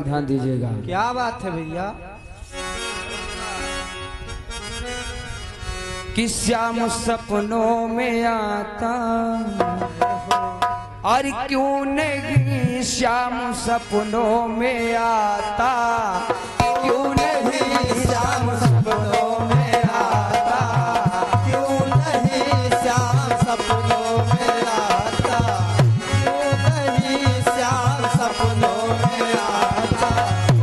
ध्यान दीजिएगा। क्या बात है भैया। कि श्याम सपनों में आता और क्यों नहीं श्याम सपनों में आता, क्यों नहीं श्याम सपनों में आता, क्यों नहीं श्याम सपनों में आता, क्यों नहीं श्याम सपनों में आता,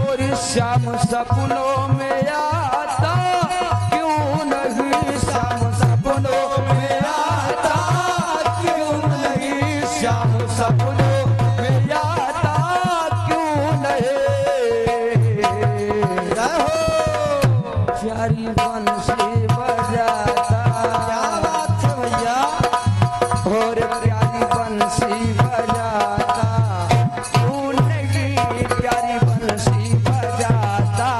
और श्याम सपनों में आता, क्यों नहीं श्याम सपनों में आता, क्यों नहीं श्याम सपनों में आता, क्यों नहीं प्यारी बंसी बजाता। क्या बात है भैया। और प्यारी बंसी बजाता, क्यों नहीं प्यारी बंसी बजाता,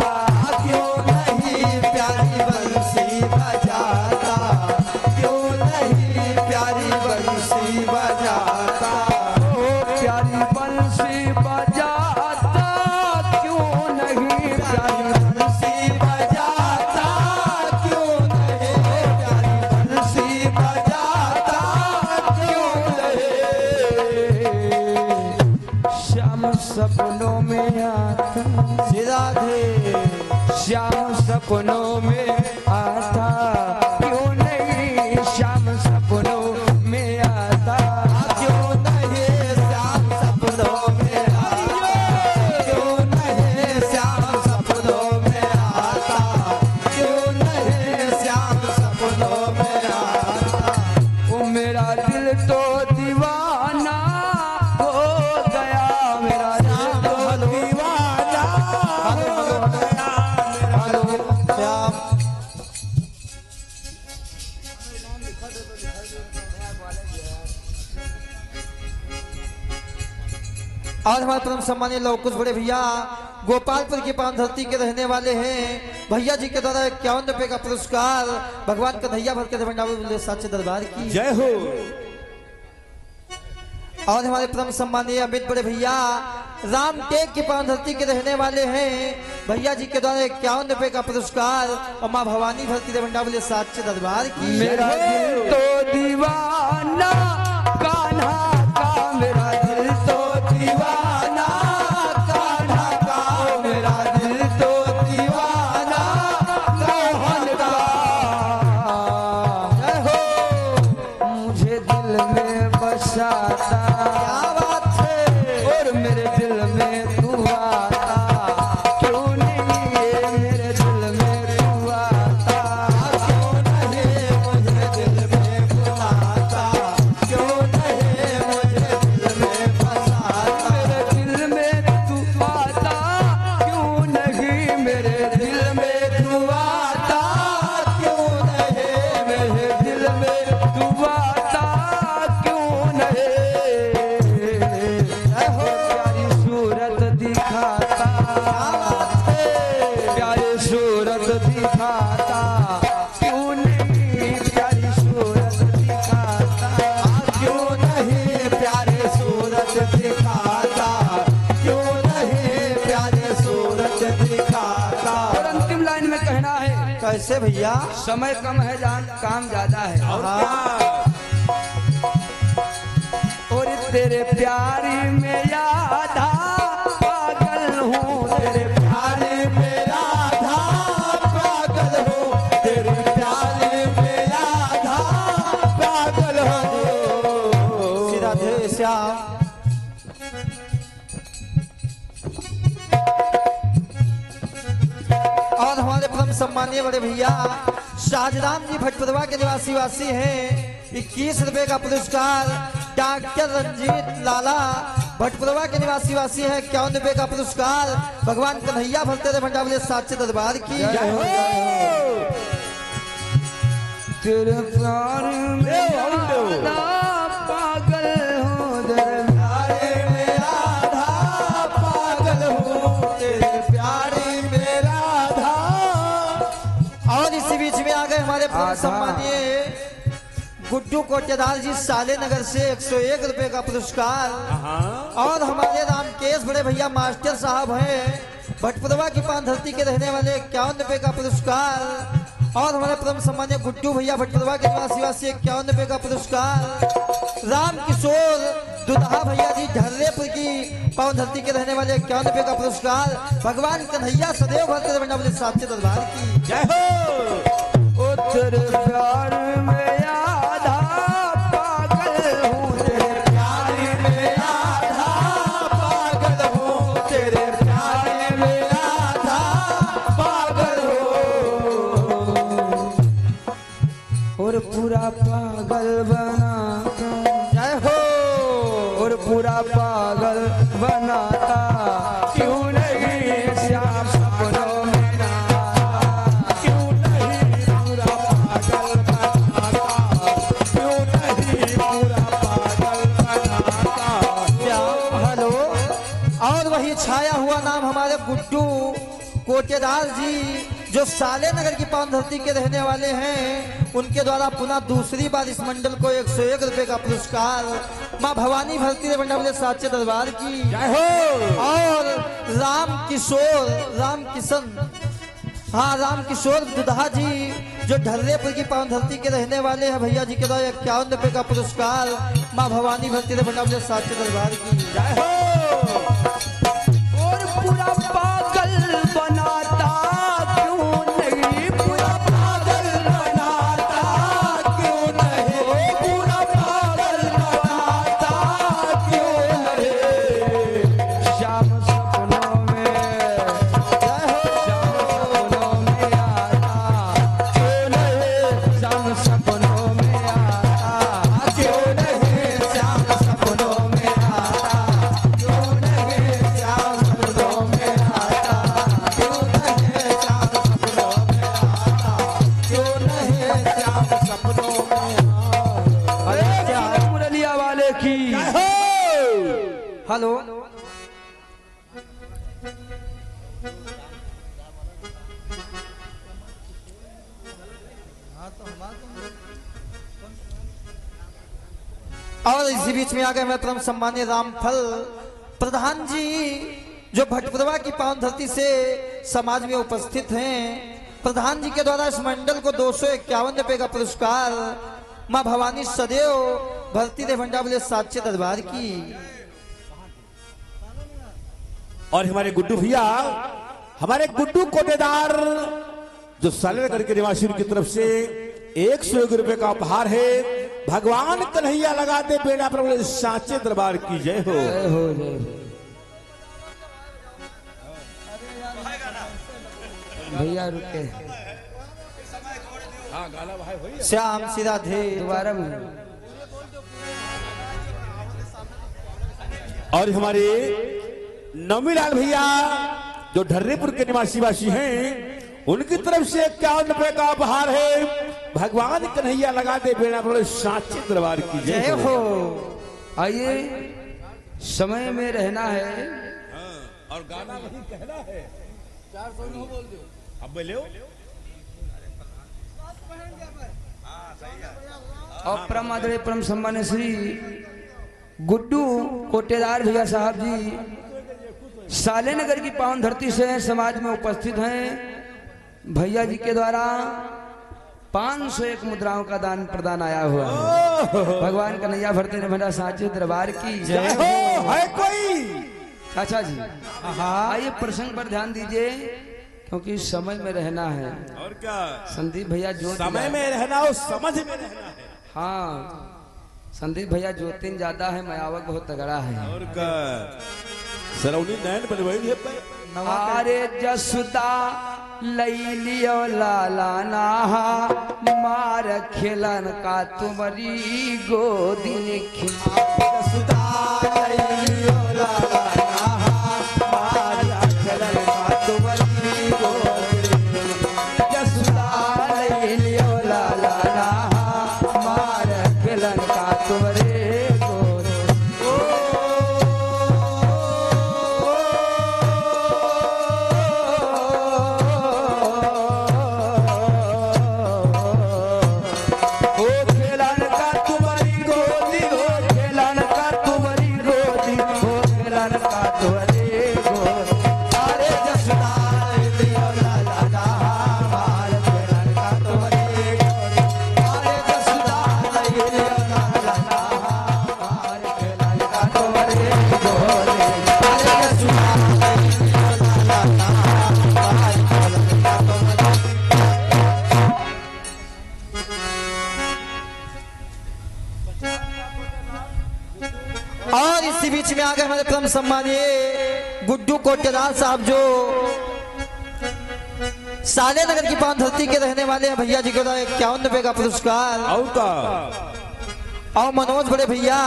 क्यों नहीं प्यारी बंसी बजाता, क्यों नहीं प्यारी बंसी बजाता, ओ प्यारी बंसी बजाता, क्यों नहीं प्यारी बंसी बजाता, क्यों नहीं प्यारी बंसी बजाता, क्यों नहीं श्याम सपनों में आता, राधे श्याम सपनों में आता, क्यों नहीं श्याम सपनों में आता, क्यों नहीं श्याम सपनों में आता, क्यों नहीं श्याम सपनों में आता, क्यों नहीं श्याम सपनों में आता। ओ मेरा दिल तो दीवाना हो गया, मेरा दिल तो दीवाना हो गया, हेलो श्याम। आज हमारे परम सम्मानीय लोग कुछ बड़े भैया गोपालपुर की पान धरती के रहने वाले हैं। भैया जी के द्वारा 51 रुपए का पुरस्कार भगवान कन्हैया भर के बोले साचे दरबार की जय हो। और हमारे परम सम्मानीय अमित बड़े भैया राम टेक की पान धरती के रहने वाले हैं। भैया जी के द्वारा 51 रुपए का पुरस्कार और माँ भवानी भर की बोले साचे दरबार की मेरा दिल तो दीवाना कान्हा का, मेरा दिल तो दीवाना कान्हा का, मेरा दिल तो दीवाना मोहन का। जय हो। मुझे दिल में बसाता, क्या बात है। और मेरे दिल में तू आता, क्यों नहीं ये मेरे दिल में तू आता, क्यों नहीं मुझे दिल में बुलाता, क्यों नहीं मुझे दिल में बसाता, मेरे दिल में तू आता, क्यों नहीं मेरे दिल में तू आता, क्यों नहीं मेरे दिल में तू आता, क्यों नहीं प्यारी सूरत दिखाता, प्यारी सूरत दिखाता, क्यों नहीं प्यारी सूरत दिखाता, क्यों नहीं प्यारे सूरत दिखाता, क्यों नहीं प्यारे सूरत दिखाता। और अंतिम लाइन में कहना है, कैसे भैया। समय कम है जान काम ज्यादा है, हाँ। और तेरे प्यारी में यादा पागल हूँ, तेरे प्यारे में राधा पागल हो, तेरे प्यारे में राधा पागल हो। सीधा धीरे श्याम। और हमारे परम सम्मानीय बड़े भैया शाहजराम जी भटपरवा के निवासी हैं। 21 रुपए का पुरस्कार डॉक्टर रंजीत लाला भटपुरवा के निवासी है। 51 रुपए का पुरस्कार भगवान कन्हैया भरते रहे भंडावले साचे दरबार की जय हो। तेरे प्यार में राधा पागल हूँ, तेरे प्यारे में राधा पागल हूँ, तेरे प्यारे में राधा। और इसी बीच में आ गए हमारे परम सम्मानीय गुड्डू कोटेदार जी साले नगर से 101 रुपए का पुरस्कार। और हमारे रामकेश बड़े भैया मास्टर साहब हैं भटपुरवा की पान धरती के रहने वाले 51 रुपए का पुरस्कार। और हमारे परम सम्मान्य गुड्डू भैया भटपुरवा के निवासी 51 रुपए का पुरस्कार। राम किशोर दुल्हा भैया जी ढर्रेपुर की पावन धरती के रहने वाले 51 रुपए का पुरस्कार। भगवान कन्हैया सदैव भरते रहे साचे दरबार की जय हो। तेरे प्यार में आधा पागल हूँ, तेरे प्यार में आधा पागल हूँ, तेरे प्यार में आधा पागल हूँ, और पूरा पागल बनाता। जय हो। और पूरा पागल बनाता क्यों नहीं श्याम सपनों में ना आता, क्यों नहीं पूरा पागल बनाता, क्यों नहीं पूरा पागल बनाता श्याम। हेलो। और वही छाया हुआ नाम हमारे गुड्डू कोटेदार जी जो साले नगर की पावन धरती के रहने वाले हैं, उनके द्वारा पुनः दूसरी बार इस मंडल को 101 रुपए का पुरस्कार। माँ भवानी भरती रे मंडल साचे दरबार की जय हो। और राम किशन, हाँ राम किशोर दुधा जी जो ढर्रेपुर की पावन धरती के रहने वाले हैं, भैया जी के द्वारा 51 रुपए का पुरस्कार। माँ भवानी भरती रे मंडल साचे दरबार की जय हो। और पूरा पागल बनाता क्यों नहीं, पूरा पागल बनाता क्यों नहीं, पूरा पागल बनाता क्यों नहीं, श्याम सपनों में, श्याम सपनों में आता क्यों नहीं, श्याम सपनों में आता क्यों नहीं, श्याम सपनों में आता क्यों नहीं, श्याम सपनों में आता क्यों नहीं, श्याम सपनों में आता क्यों नहीं, श्याम सपनों में आता। अरे क्या मुरलिया वाले की हेलो। और इसी बीच में आ गए मैं परम सम्मान्य रामफल प्रधान जी जो भटपुरवा की पावन धरती से समाज में उपस्थित हैं। प्रधान जी के द्वारा इस मंडल को 251 रुपए का पुरस्कार। माँ भवानी सदैव भरती रे भंडा बोले साचे दरबार की। और हमारे गुड्डू भैया, हमारे गुड्डू कोटेदार जो सालेनगर के निवासी की तरफ से 101 रुपए का उपहार है। भगवान कन्हैया लगाते बेड़ा पर बोले साचे दरबार की जय हो। जय हो जय हो। भैया रुके श्याम सीधा धे दोबारा में। और हमारे नवमीलाल भैया जो ढर्रेपुर के निवासी हैं, उनकी तरफ से 51 रुपए का उपहार है। भगवान कन्हैया लगाते बेड़ा पर साचे दरबार की जय हो। आइए समय में रहना है। और गाना वही कहना है। 400 बोल दो अब बोले और परम आदरणीय परम सम्मान्य श्री गुड्डू कोटेदार भैया साहब जी साले नगर की पावन धरती से समाज में उपस्थित हैं। भैया जी के द्वारा 501 मुद्राओं का दान प्रदान आया हुआ है। भगवान कन्हैया भरते ने भंडा साचे दरबार की जय हो। है कोई अच्छा जी, आइए प्रसंग पर ध्यान दीजिए क्योंकि समय में रहना है। और क्या संदीप भैया जो समय में रहना हो, समझ में रहना है। हाँ संदीप भैया ज्योतिन ज्यादा है, मयावक बहुत तगड़ा है। और का सरौनी नैन बनवाई है पे अरे जसुदा लई लियो लाला नाहा मार खिलन का तुम्हारी गोदी ने जसुदा लई लियो लाला नाहा मार खिलन का तुम्हारी गोदी जसुदा लई लियो लाला नाहा मार खिलन का तुम्हारे खेलन का जसुदा लियो लाला ना हमारे खेलन का तुम्हारे गोरे अरे जसुदा लियो लाला ना हमारे खेलन का तुम्हारे गोरे अरे जसुदा लियो लाला ना हमारे खेलन का तुम्हारे और इसी बीच में आगे हमारे परम सम्मानीय गुड्डू कोटेदार साहब जो साले नगर की पावन धरती के रहने वाले हैं भैया जी को 51 रुपए का पुरस्कार। और का और मनोज बड़े भैया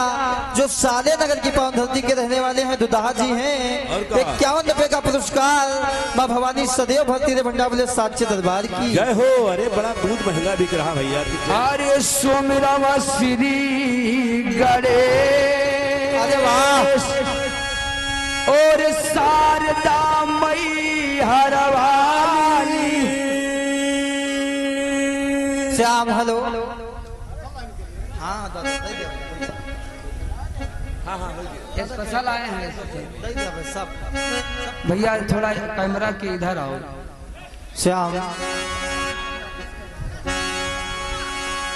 जो साले नगर की पावन धरती के रहने वाले हैं दुदाहा जी और हैं का? 51 रुपए का पुरस्कार माँ भवानी सदैव भक्ति रे भंडार बोले साचे दरबार की जय हो। अरे बड़ा दूध महंगा बिक रहा भैया। अरे सोमरा श्री गणेश अरे वाह। और शारदा मई हरवानी श्याम हेलो ये स्पेशल आए हैं सब भैया थोड़ा कैमरा के इधर आओ। श्याम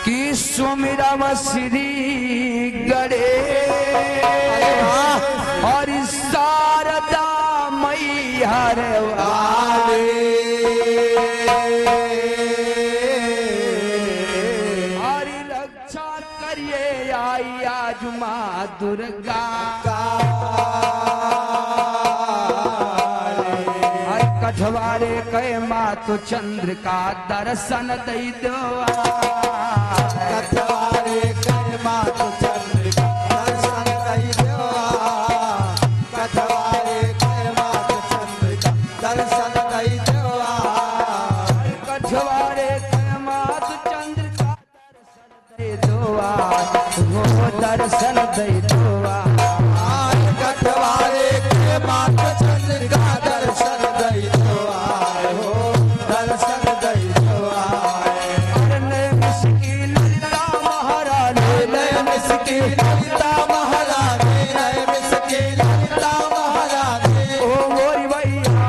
कि सुमिरा श्री गणेश और शारदा मई हरवानी और रक्षा करिए आई आज माँ दुर्गा कठवारे कै मातु चंद्र का दर्शन दई दो कटवारे कर मातु चंद्र का दर्शन दई दो कटवारे कर मातु चंद्र का दर्शन दई दो कठवारे कै मातु चंद्र का दर्शन दई दो वो दर्शन दई दो कटवारे कर मातु चंद्र का दर्शन दई दो दर्शन दई दो ललिता महारानी नय मिसकी ललिता महारानी ओ गोरी भैया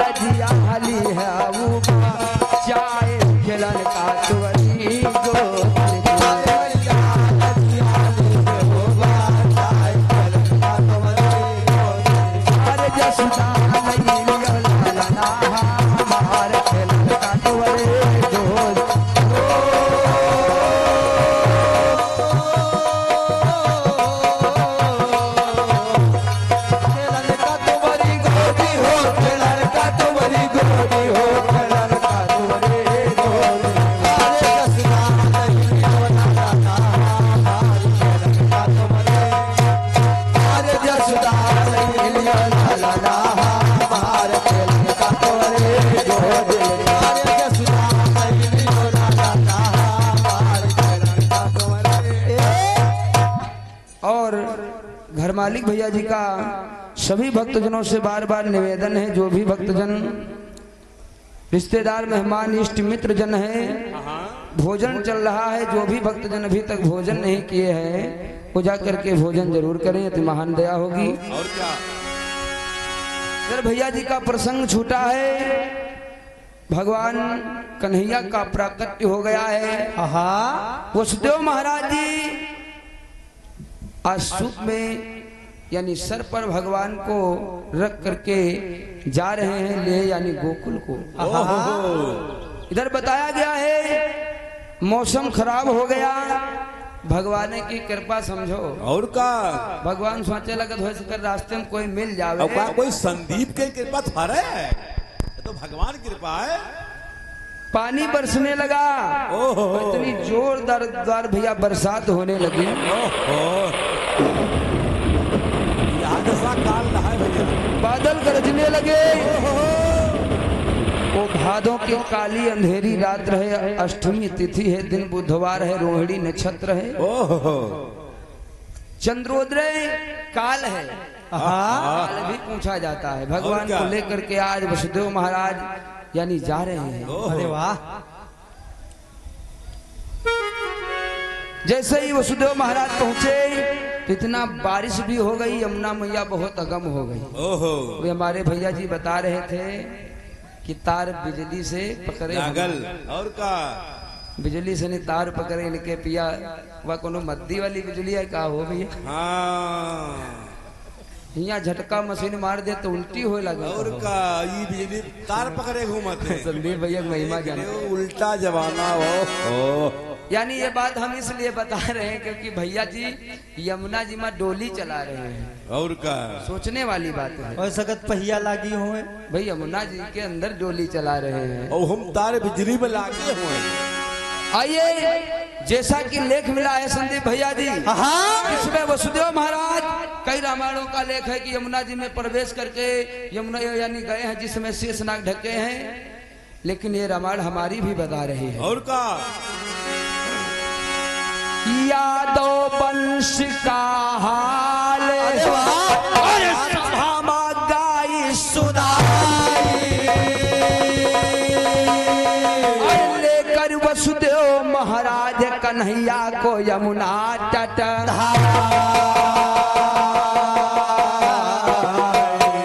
लजिया हली है वो चाय खिलन का तुवरी गो अरे जसुदा नहीं ललना हमारे खिलन का तुवरी गो लड़का तुम्हारी गोदी हो लड़का तुम्हारी गोदी हो लड़का तुम्हारी गोदी अरे जसुदा लियो लाला ना हमारे लड़का तुम्हारे अरे जसुदा लियो लाला ना हमारे लड़का तुम्हारे गोदी अरे जसुदा लियो लाला ना हमारे लड़का तुम्हारे और घर मालिक भैया जी का सभी भक्तजनों से बार बार निवेदन है, जो भी भक्तजन रिश्तेदार मेहमान इष्ट मित्र जन है, भोजन चल रहा है, जो भी भक्तजन अभी तक भोजन नहीं किए हैं वो जा करके भोजन जरूर करें, अति महान दया होगी। और क्या फिर भैया जी का प्रसंग छूटा है, भगवान कन्हैया का प्राकट्य हो गया है। वसुदेव महाराज जी आज सूप में यानी सर पर भगवान को रख करके जा रहे हैं ले यानी गोकुल को। इधर बताया गया है मौसम खराब हो गया, भगवान की कृपा समझो। और का भगवान सोचे लगत हो सकर रास्ते में कोई मिल जावे। अब का कोई संदीप के कृपा थारे है, ये तो भगवान की कृपा है। पानी बरसने लगा, ओहो इतनी जोरदार भैया बरसात होने लगी। यहाँ दशा काल रहा है भैया। बादल गरजने लगे। वो भादों की काली अंधेरी रात रहे, अष्टमी तिथि है, दिन बुधवार है, रोहिणी नक्षत्र है, ओहो चंद्रोदय काल है। काल भी पूछा जाता है। भगवान को लेकर के आज वसुदेव महाराज यानी जा रहे हैं। अरे वाह। जैसे ही वसुदेव महाराज पहुंचे इतना बारिश भी हो गई, यमुना मैया बहुत अगम हो गई। ओहो वे हमारे भैया जी बता रहे थे कि तार बिजली से पकड़े लागल और का बिजली से नहीं तार पकड़े इनके पिया, वह कोनो मद्दी वाली बिजली है का हो भैया? हाँ यहाँ झटका मशीन मार दे तो उल्टी हो लगे। और का ये बिजली तार पकड़े घूमते संदीप भैया को महिमा जाने। उल्टा जमाना हो। यानी ये बात हम इसलिए बता रहे हैं क्योंकि भैया जी यमुना जी में डोली चला रहे हैं। और का सोचने वाली बात है। और सगत पहिया लागी हुए भाई यमुना जी के अंदर डोली चला रहे हैं। और हम तार बिजली में लागे हुए। आइए, जैसा कि लेख मिला है संदीप भैया जी, इसमें वसुदेव महाराज कई रामायणों का लेख है कि यमुना जी में प्रवेश करके यमुना यानी गए हैं जिसमें शेषनाग ढके हैं, लेकिन ये रामायण हमारी भी बता रही है। और का यादव वंश का हाल और सभा में गाई सुनाई, और लेकर वसुदेव महाराज कन्हैया को यमुना तट,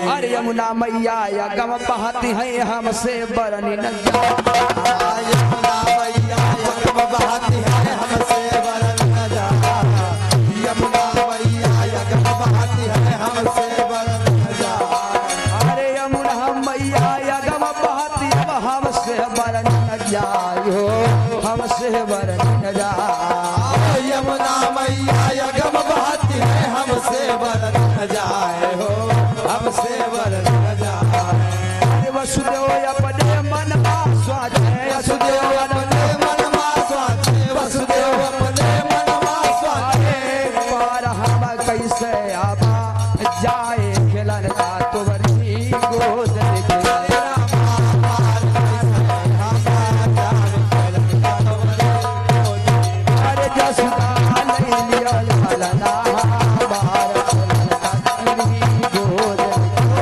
और यमुना मैया यगम बहती है हमसे बरनी न यमुना मैया यगम बहती है हमसे बरन न जा। यमुना मैया यगम बहती है हमसे बरन न जा। अरे यमुना मैया यगम बहती है हमसे बरन न जायो, हमसे बरन न जा। यमुना मैया यगम बहती है हमसे बरन न जाए हो, हमसे बरन न जाए। वसुदेव अपने मन में स्वाद है, वसुदेव अपने मन में स्वाद है, वसुदेव अपने मन में स्वाद है। पार हम कैसे आबा जाए खेलन का तो बरनी गोद के। अरे जसुदा नहीं लिया ललना बाहर खेलन का बरनी गोद के।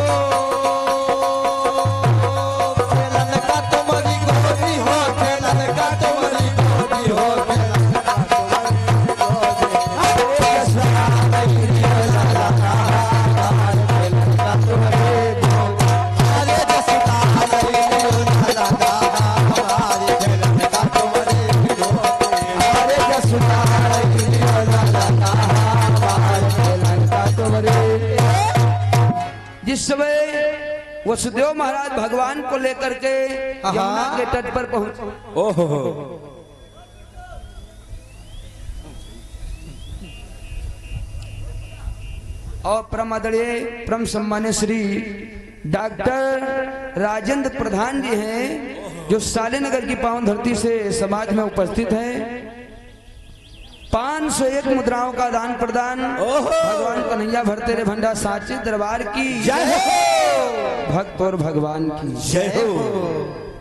खेलन का तुम्हारी गोदी हो, खेलन का तुम्हारी गोदी हो, खेलन का तुम्हारी गोदी हो। जसुदा नहीं लिया ललना बाहर खेलन का तुम्हारे गोद। अरे जसुदा नहीं ललना हमारी खेलन का तुम्हारी गोदी। अरे जसुदा नहीं लिया ललना बाहर खेलन का तुम्हारे। जिस समय वसुदेव महाराज भगवान को लेकर के यमुना के तट पर पहुंचे, ओहो और परम आदरणीय परम सम्मान्य श्री डॉक्टर राजेंद्र प्रधान जी हैं जो सालेनगर की पावन धरती से समाज में उपस्थित हैं। 501 मुद्राओं का दान प्रदान भगवान कन्हैया भरते रे भंडा साचे दरबार की जय हो, भक्त और भगवान की जय हो।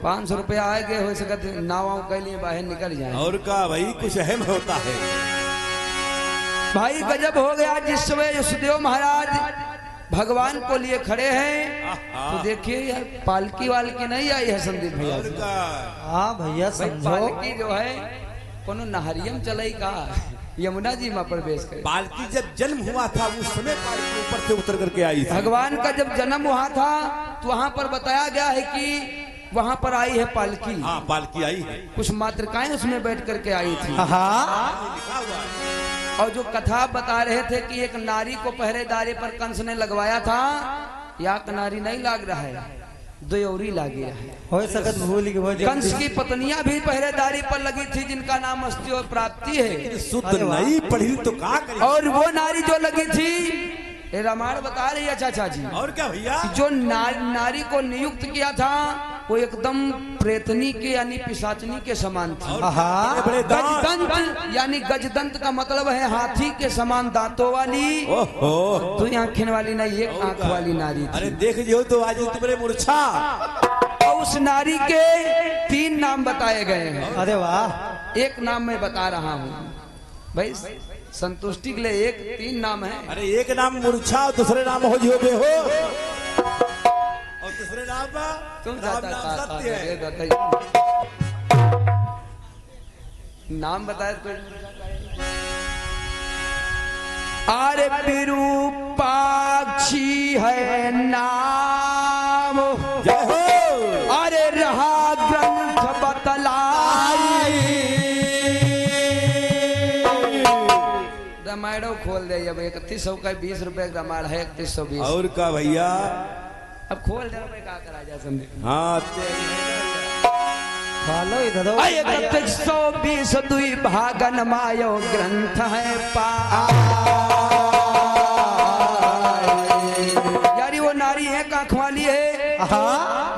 500 रुपया आएंगे हो सकते नाव के लिए बाहर निकल जाए। और का भाई कुछ अहम होता है। भाई गजब हो गया। जिस समय वसुदेव महाराज भगवान को लिए खड़े हैं तो देखिए यार पालकी वालकी नहीं आई है संदीप भैया और जी। का हाँ भैया भाई समझो, पालकी जो है कोनो नहरियम चलाई का यमुना जी में प्रवेश करे। पालकी जब जन्म हुआ था उस समय पालकी ऊपर से उतर करके आई थी। भगवान का जब जन्म हुआ था तो वहाँ पर बताया गया है कि वहाँ पर आई है पालकी। हाँ पालकी आई है, कुछ मातृकाएं उसमें बैठ करके आई थी। हाँ लिखा हुआ है। और जो कथा बता रहे थे कि एक नारी को पहरेदारी पर कंस ने लगवाया था, या नारी नहीं लाग रहा है, दोयौरी लागी है। हो सकत भूल के वो कंस की पत्नियां भी पहरेदारी पर लगी थी जिनका नाम अस्ति और प्राप्ति है। शुद्ध नहीं पढ़ी तो का करी। और वो नारी जो लगी थी, ये रामायण बता रही है चाचा जी, और क्या भैया, जो नारी को नियुक्त किया था वो एकदम प्रेतनी के यानी पिशाचनी के समान थी। हाँ बड़े दांत। गजदंत यानी गजदंत का मतलब है हाथी के समान दांतों वाली, ओहो, दो आंखें वाली नहीं, एक आंख वाली नारी अरे थी। देख जो तो आज तुम्हारे मूर्छा। और उस नारी के 3 नाम बताए गए हैं। अरे वाह, एक नाम मैं बता रहा हूँ भाई, संतुष्टि के लिए 3 नाम है। अरे एक नाम मूर्छा, दूसरे नाम हो जो बे हो, और दूसरे नाम तुम राम नाम सत्य है। नाम बताए तो अरे विरूपाक्षी है नाम, जय हो। अरे रहा ग्रंथ बतलाई। रामायण खोल दे अब 3100 का 20 रुपए का रामायण है 3120। और का भैया अब खोल दे का करा जा समझे। हाँ खालो इधर 3120 दुई भागन मायो ग्रंथ है पा। यारी वो नारी है कांख वाली है,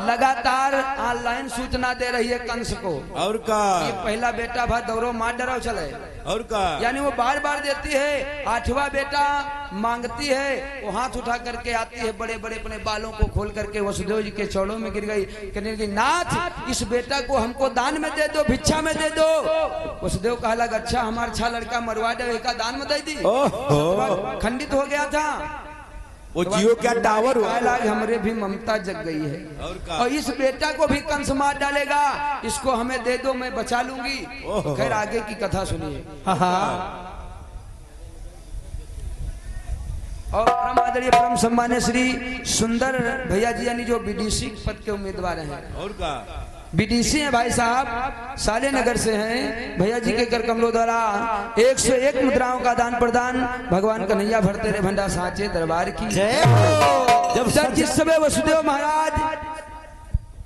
लगातार ऑनलाइन सूचना दे रही है कंस को। और का ये पहला बेटा भा दौड़ो मार डराओ चले, और का यानी वो बार बार देती है। 8वां बेटा मांगती है, वो हाथ उठा करके आती है, बड़े बड़े अपने बालों को खोल करके वसुदेव जी के चौड़ों में गिर गई। कहने लगी नाथ इस बेटा को हमको दान में दे दो, भिक्षा में दे दो। वसुदेव कहा लगा अच्छा हमारा अच्छा लड़का मरवा दे, का दान में दे दी। ओहो। खंडित हो गया था वो जियो क्या टावर हुआ। आज हमरे भी ममता जग गई है, और इस बेटा को भी कंस मार डालेगा, इसको हमें दे दो मैं बचा लूंगी। खैर आगे की कथा सुनिए। और परम आदरणीय परम सम्मान्य श्री सुंदर भैया जी यानी जो बीडीसी पद के उम्मीदवार हैं, और का बीडीसी हैं भाई साहब, साले नगर से हैं। भैया जी के कर कमलों द्वारा 101 मुद्राओं का दान प्रदान भगवान कन्हैया भरते रे भंडा साचे दरबार की जय हो। जब जिस समय वसुदेव महाराज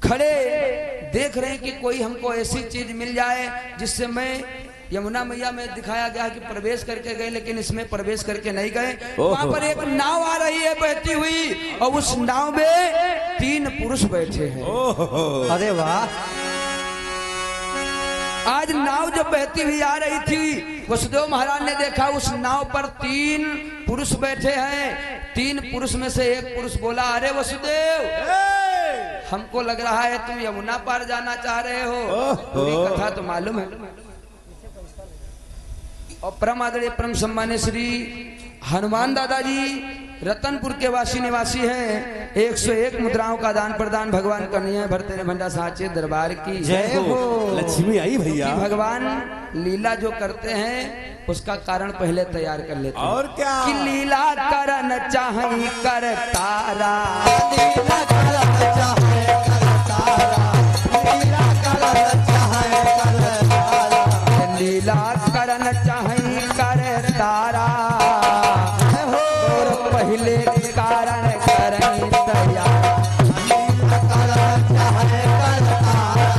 खड़े देख रहे हैं कि कोई हमको ऐसी चीज मिल जाए जिससे मैं यमुना मैया में दिखाया गया कि प्रवेश करके गए, लेकिन इसमें प्रवेश करके नहीं गए। वहां पर एक नाव आ रही है बहती हुई, और उस नाव में 3 पुरुष बैठे हैं। अरे वाह। आज नाव जब बहती हुई आ रही थी, वसुदेव महाराज ने देखा उस नाव पर 3 पुरुष बैठे हैं। 3 पुरुष में से एक पुरुष बोला अरे वसुदेव हमको लग रहा है तुम यमुना पार जाना चाह रहे हो, पूरी कथा तो मालूम है। और परम आदरणीय परम सम्मान्य श्री हनुमान दादाजी रतनपुर के वासी निवासी हैं। 101 मुद्राओं का दान प्रदान भगवान कन्हैया भरते रे भंडा साचे दरबार की जय हो। लक्ष्मी आई भैया। भगवान लीला जो करते हैं उसका कारण पहले तैयार कर लेते हैं। और क्या कि लीला करन चाहि कर तारा, लीला करन चाहे कर तारा, लीला करन चाहे कर तारा, लीला करन चाहि कर तारा, और पहले कारण करई तैयार। लीला करन चाहे कर तारा,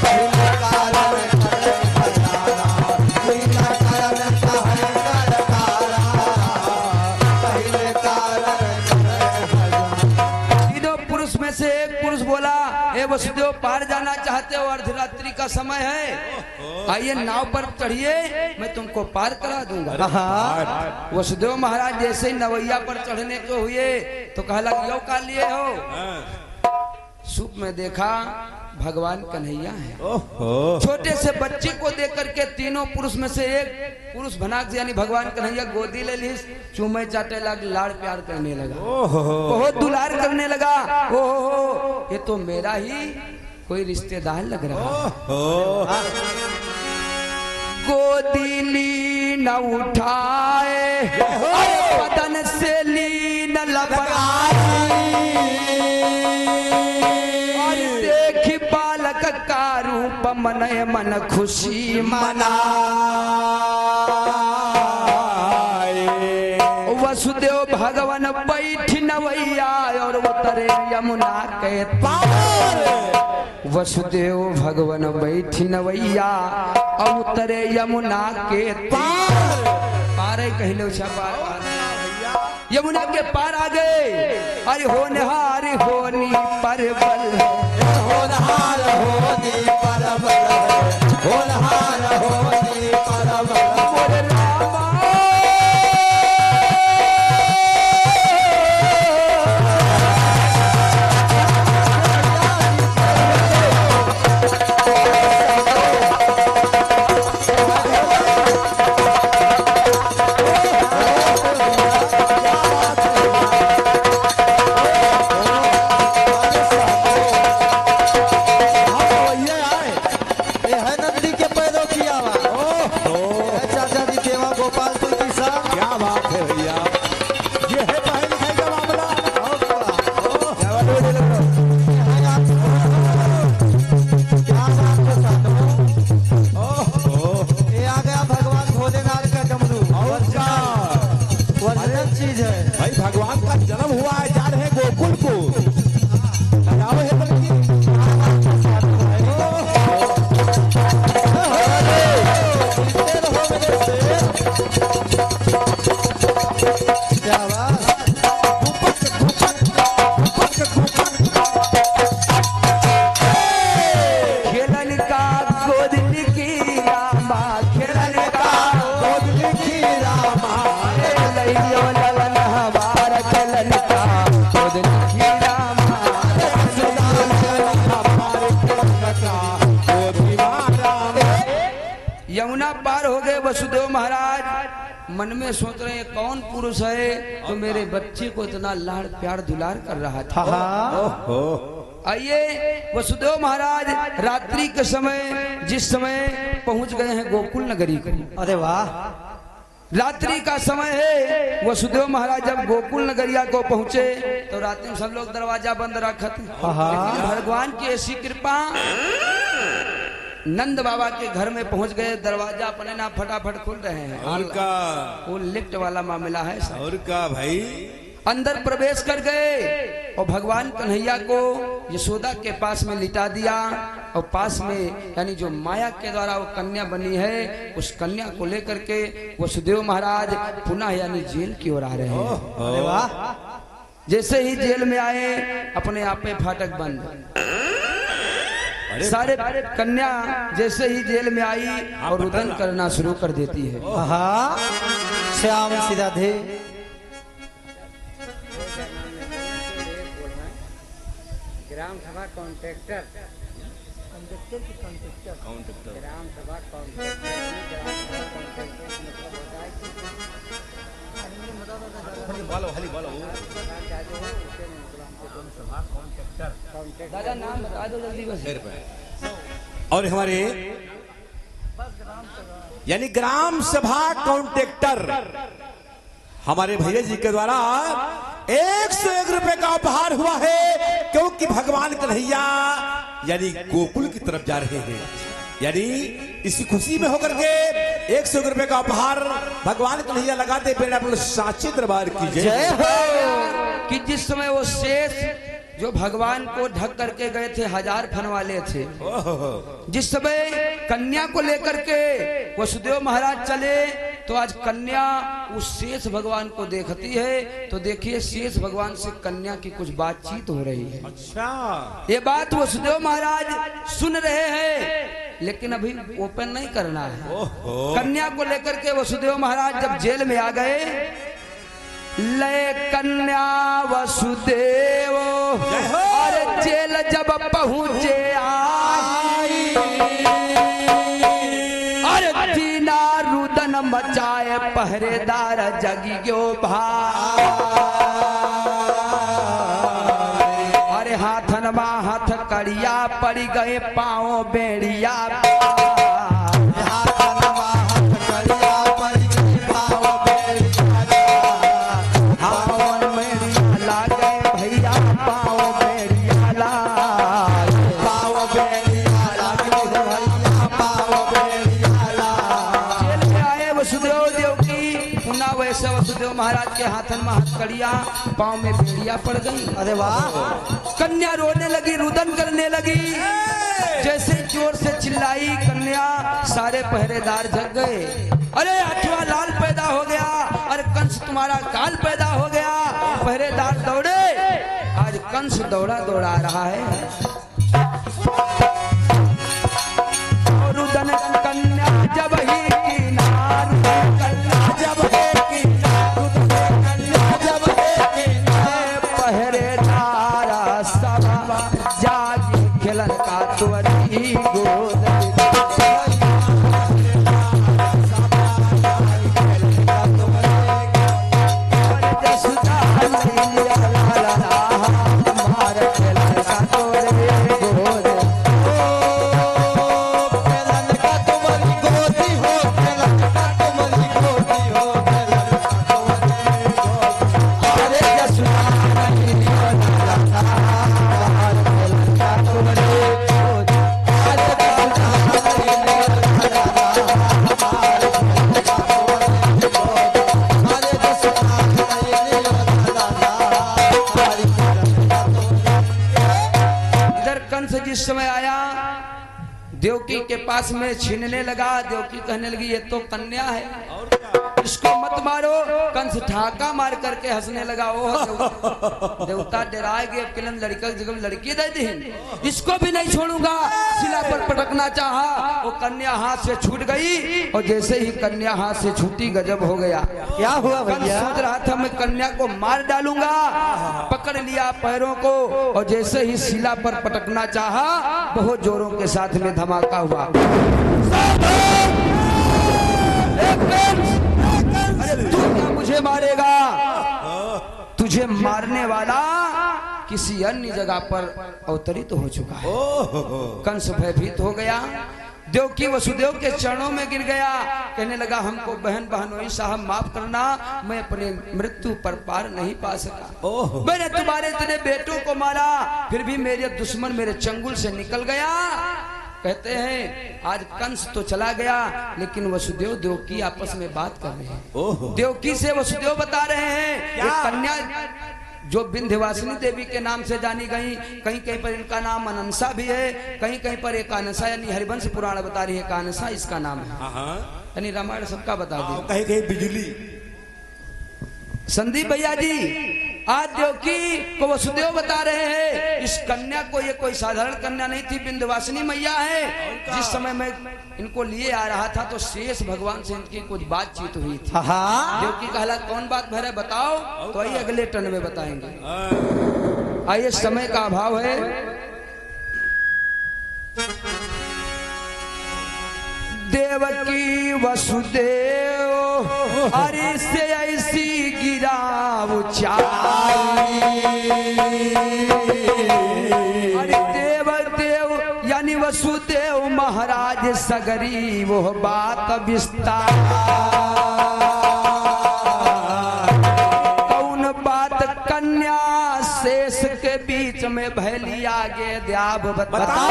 लीला करन करे तारा, लीला करन चाहे कर तारा, पहले कारण करे। तीनों पुरुष में से एक पुरुष बोला हे वसुदेव पार जाना चाहते हो, अर्धरात्रि का समय है, आइए नाव पर चढ़िए मैं तुमको पार करा दूंगा। वसुदेव महाराज जैसे ही नवैया पर चढ़ने को हुए तो कहला यो का लिए हो। सूप में देखा भगवान कन्हैया है। छोटे से बच्चे को देख करके तीनों पुरुष में से एक पुरुष भनाक यानी भगवान कन्हैया गोदी ले ली, चूमे चाटे लग, लाड़ प्यार करने लगा, बहुत दुलार करने लगा। ओहो ये तो मेरा ही कोई रिश्तेदार लग रहा है। गोदी ली न उठाए, बदन से ली न लबराए, और देखी बालक का रूप मन मन खुशी मनाए। वसुदेव भगवान बैठ नवैया और उतरे यमुना के पार। वसुदेव भगवान बैठ नवैया और उतरे यमुना के पार। पार कहले पार यमुना के पार आ गए। अरे होनहार होनी परबल, होनहार होनी परबल, होनहार होनी परबल। मन में सोच रहे हैं कौन पुरुष है तो मेरे बच्चे को इतना लाड़ प्यार दुलार कर रहा था। आइए वसुदेव महाराज रात्रि के समय जिस समय पहुंच गए हैं गोकुल नगरी को। अरे वाह, रात्रि का समय है। वसुदेव महाराज जब गोकुल नगरिया को पहुंचे तो रात्रि में सब लोग दरवाजा बंद रखा था। लेकिन भगवान की ऐसी कृपा, नंद बाबा के घर में पहुंच गए, दरवाजा अपने ना फटाफट खुल रहे हैं। और का वो लिफ्ट वाला मामला है साहब। और का भाई अंदर प्रवेश कर गए और भगवान कन्हैया को यशोदा के पास में लिटा दिया और पास में यानी जो माया के द्वारा वो कन्या बनी है उस कन्या को लेकर के वसुदेव महाराज पुनः यानी जेल की ओर आ रहे हैं। अरे वाह, जैसे ही जेल में आए अपने आप में फाटक बंद। सारे कन्या जैसे ही जेल में आई और रुदन करना शुरू कर देती है। श्याम सी राधे। ग्राम सभा कॉन्ट्रैक्टर ग्राम सभा दादा नाम बता दो जल्दी बस। और हमारे यानी ग्राम सभा कॉन्ट्रैक्टर हमारे भैया जी के द्वारा 101 रुपए का उपहार हुआ है, क्योंकि भगवान कन्हैया यानी गोकुल की तरफ जा रहे हैं। यानी इसी खुशी में होकर के 101 रुपए का उपहार भगवान कन्हैया लगाते पेड़ अपने साचे दरबार की जय हो। कि जिस समय वो शेष जो भगवान को ढक करके गए थे 1000 फन वाले थे, जिस समय कन्या को लेकर के वसुदेव महाराज चले तो आज कन्या उस शेष भगवान को देखती है तो देखिए शेष भगवान से कन्या की कुछ बातचीत हो रही है। अच्छा, ये बात वसुदेव महाराज सुन रहे हैं लेकिन अभी ओपन नहीं करना है। कन्या को लेकर के वसुदेव महाराज जब जेल में आ गए, ले कन्या वसुदेव अरे जेल जब पहुंचे आई, अरे दीना रुदन मचाए पहरेदार जगी गयो भाई। अरे हाथन मा हाथ कड़िया पड़ गए पाँव बेड़िया, वसुदेव महाराज के हाथन में हथकड़िया पाँव में बेड़िया पड़ गई। अरे वाह, कन्या रोने लगी, रुदन करने लगी। जैसे जोर से चिल्लाई कन्या, सारे पहरेदार जग गए। अरे 8वां लाल पैदा हो गया, अरे कंस तुम्हारा काल पैदा हो गया। पहरेदार दौड़े, आज कंस दौड़ा दौड़ा रहा है। रुदन कन्या जब ही जिस समय आया देवकी के पास में छीनने लगा। देवकी कहने लगी ये तो कन्या है, इसको मत मारो। कंस ठाका मार करके हंसने लगा। ओ देवता डराए गए, किलन लड़का जगह लड़की दे दी, इसको भी नहीं छोड़ूंगा। शिला पर पटकना चाहा, वो कन्या हाथ से छूट गई और जैसे ही कन्या हाथ से छूटी गजब हो गया। क्या हुआ भैया? सोच रहा था मैं कन्या को मार डालूंगा, पकड़ लिया पैरों को और जैसे ही शिला पर पटकना चाहा बहुत जोरों के साथ में धमाका हुआ। अरे मुझे मारेगा, तुझे मारने वाला किसी अन्य जगह पर अवतरित हो चुका है। कंस भयभीत हो गया, देवकी वसुदेव के चरणों में गिर गया, कहने लगा हमको बहन बहनोई साहब माफ करना, मैं अपने मृत्यु पर पार नहीं पा सका। मैंने तुम्हारे इतने बेटों को मारा, फिर भी मेरे दुश्मन मेरे चंगुल से निकल गया। कहते हैं आज कंस तो चला गया, लेकिन वसुदेव देवकी आपस में बात कर रहे हैं। देवकी से वसुदेव बता रहे हैं एक कन्या जो विंध्यवासिनी देवी के नाम से जानी गई, कहीं कहीं पर इनका नाम अनंसा भी है, कहीं कहीं पर एकानसा, यानी हरिवंश पुराण बता रही है एकानसा इसका नाम है, यानी रामायण सबका बता दी। कहीं कहीं बिजली। संदीप भैया जी आज देवकी को वसुदेव बता रहे हैं इस कन्या को, ये कोई साधारण कन्या नहीं थी, विंध्यवासिनी मैया है। जिस समय मैं इनको लिए आ रहा था तो शेष भगवान से इनकी कुछ बातचीत हुई थी। देवकी कहला कौन बात भरे बताओ, तो आइए अगले टर्न में बताएंगे। आइए समय का अभाव है। देवकी वसुदेव अरे से ऐसी गिराव चाई, अरे देव देव यानी वसुदेव महाराज सगरी वो बात विस्तार। कौन बात कन्या शेष के बीच में भैली आगे द्याब बताओ,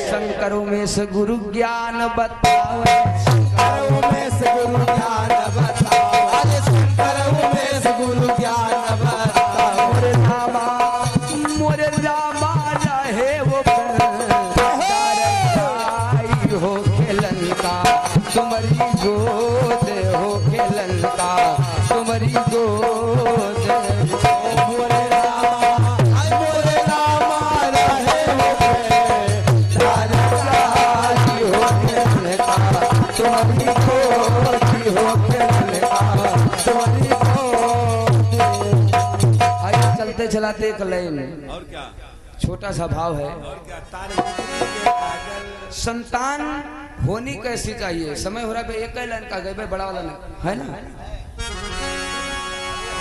शंकरों में से गुरु ज्ञान बताओ, शंकरों में से गुरु ज्ञान बताओ, अरे शंकरों में से गुरु ज्ञान बताओ। मोरे रामा रहे वो हो खेलन का, तुम्हारी गोद हो खेलन का, तुम्हारी गोद चलते चलाते एक लाइन और क्या छोटा सा भाव है। और क्या तारीफ संतान होनी कैसी चाहिए, समय हो रहा है एक ही लाइन का गए बड़ा वाला नहीं है ना,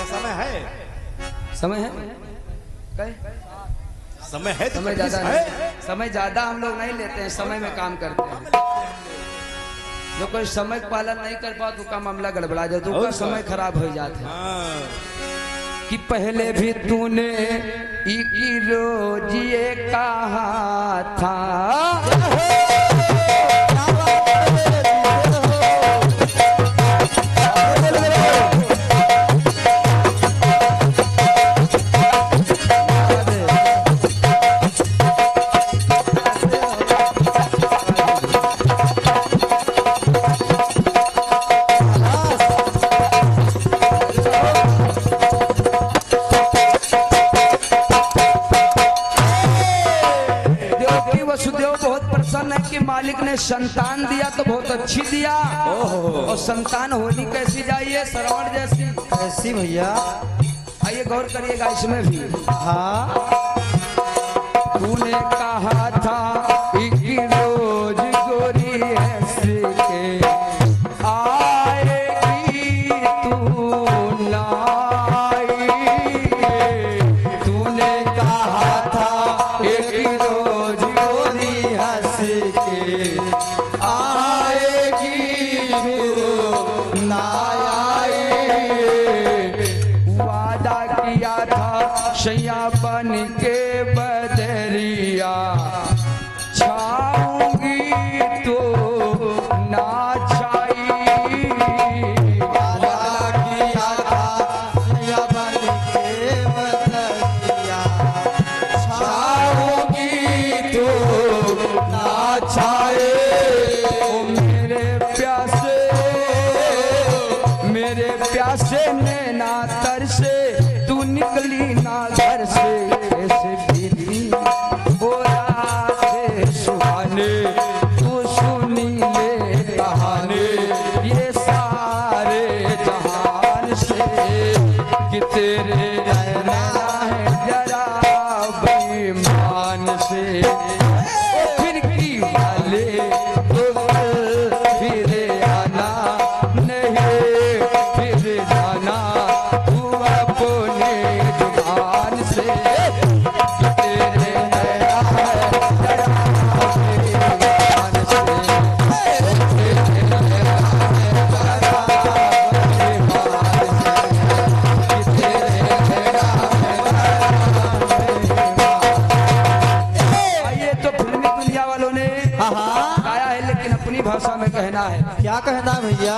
समय है, समय है कहे? समय है, समय ज्यादा है। नहीं, समय ज्यादा हम लोग नहीं लेते हैं, समय में काम करते हैं। जो कोई समय का पालन नहीं कर पाओ तो का मामला गड़बड़ा जाए, तो समय खराब हो जाता है। कि पहले भी तूने की रोज ये कहा था, मालिक ने संतान दिया तो बहुत अच्छी दिया, और संतान होनी कैसी चाहिए, श्रवण जैसी ऐसी भैया। आइए गौर करिएगा इसमें भी। हाँ तूने कहा था कि रोज गोरी ऐसे के आएगी तू लाई, तूने कहा था एक रोज गोरी हंस के आएगी तू ना आई। वादा किया था शैया बन के बदरिया छाऊंगी तो ना छाई, वादा किया था शैया बन के बदरिया छाऊंगी तो ना छाए। ओ मेरे प्यासे नैना तरसे, तू निकली ना घर से, ऐसे बीती बोला के सुहाने, तू सुनी ले कहानी ये सारे जहान से, कि तेरे रहना है जरा बेईमान से। ओ खिड़की वाले तो फिर आना नहीं फिर जाना, भाषा में कहना है। क्या कहना है भैया?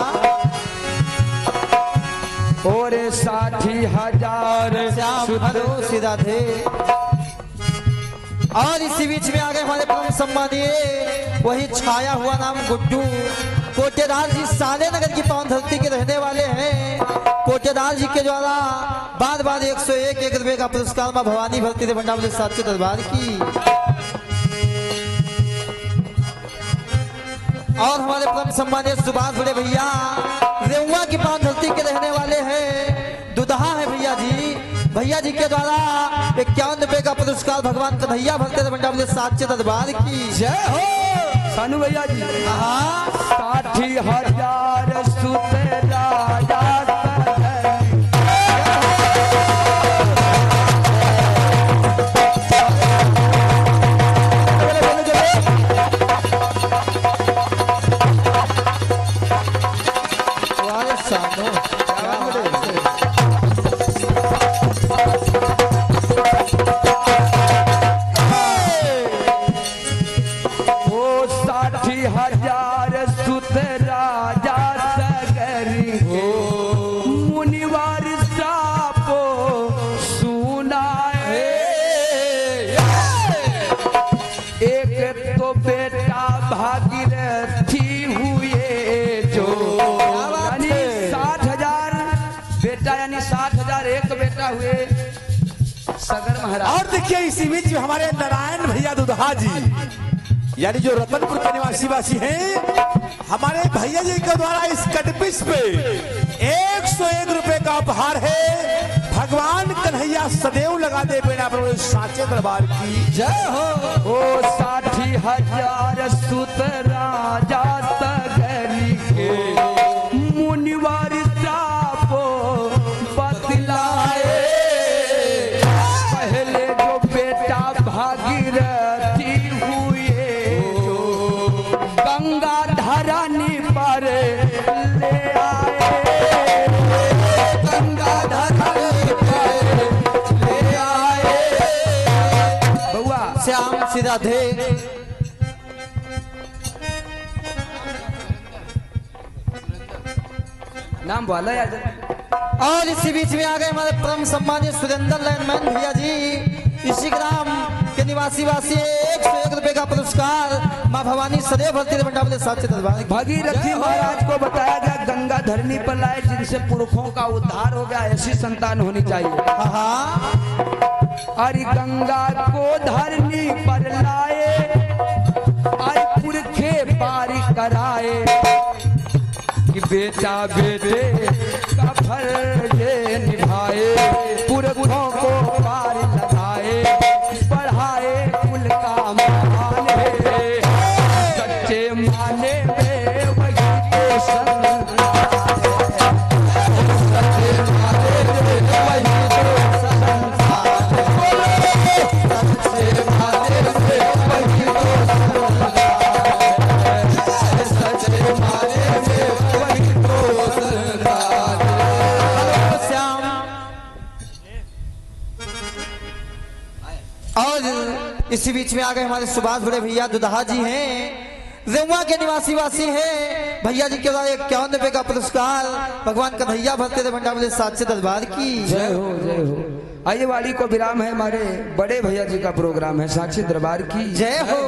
और 60,000 श्याम हलो सीधा थे। और इसी बीच में आगे हमारे परम सम्मानीय वही छाया हुआ नाम गुड्डू कोटेदार जी साले नगर की पावन धरती के रहने वाले हैं। कोटेदार जी के द्वारा बाद 101 रुपए का पुरस्कार मां भवानी भक्ति भंडार साक्षी दरबार की। और हमारे परम सम्मानीय सुभाष बड़े भैया रेउआ की पावन धरती के रहने वाले हैं। दुदहा है भैया जी। भैया जी के द्वारा 51 रुपए का पुरस्कार भगवान कन्हैया भक्त मंडल साक्षी दरबार की जय हो। सानू भैया जी। 60,000 सुत राजा सगर महाराज। और देखिए इसी बीच में हमारे नारायण भैया दुदहा जी यानी जो रतनपुर के निवासी वासी हैं, हमारे भैया जी के द्वारा इस कटपिस पे 101 रुपए का उपहार है। भगवान कन्हैया सदैव लगा दे बेड़ा पर साचे दरबार की जय हो। ओ 60,000 सुत राजा सगरी के मुनिवार सापो बतलाए। पहले जो बेटा भागीरथी हुए गंगा धरानी पर ले आए। गंगा धरानी पर ले आए। बउआ श्याम सीधा थे। नाम बोला यार। और इसी बीच में आ गए हमारे परम सम्मानित सुरेंद्र लाइनमैन भैया जी। इसी ग्राम के निवासी वासी 101 रुपए का पुरस्कार मां भवानी सदैव भक्ति मंडल साक्षी दरबार। भगीरथी महाराज को बताया गया गंगा धरनी पर लाए जिनसे पुरखों का उद्धार हो गया, ऐसी संतान होनी चाहिए। अरे गंगा को धरनी पर लाए अरे पुरखे पारी कराए कि बेटा बेटे का फर्ज निभाए। पुरखों को पार लगाए बढ़ाए कुल का मान है। सच्चे माने में वही तो संत है। सच्चे माने में वही तो संत है। सच्चे माने में वही तो संत है। सच्चे माने में वही तो संत है। श्याम और इसी बीच में आ गए हमारे सुभाष बड़े भैया दुदहा जी हैं। रेवा के निवासी वासी हैं। भैया जी के द्वारा 51 रुपए का पुरस्कार भगवान कन्हैया भक्ति भंडार साक्षी दरबार की जय हो जय हो। आइए वाली को विराम है। हमारे बड़े भैया जी का प्रोग्राम है साक्षी दरबार की जय हो।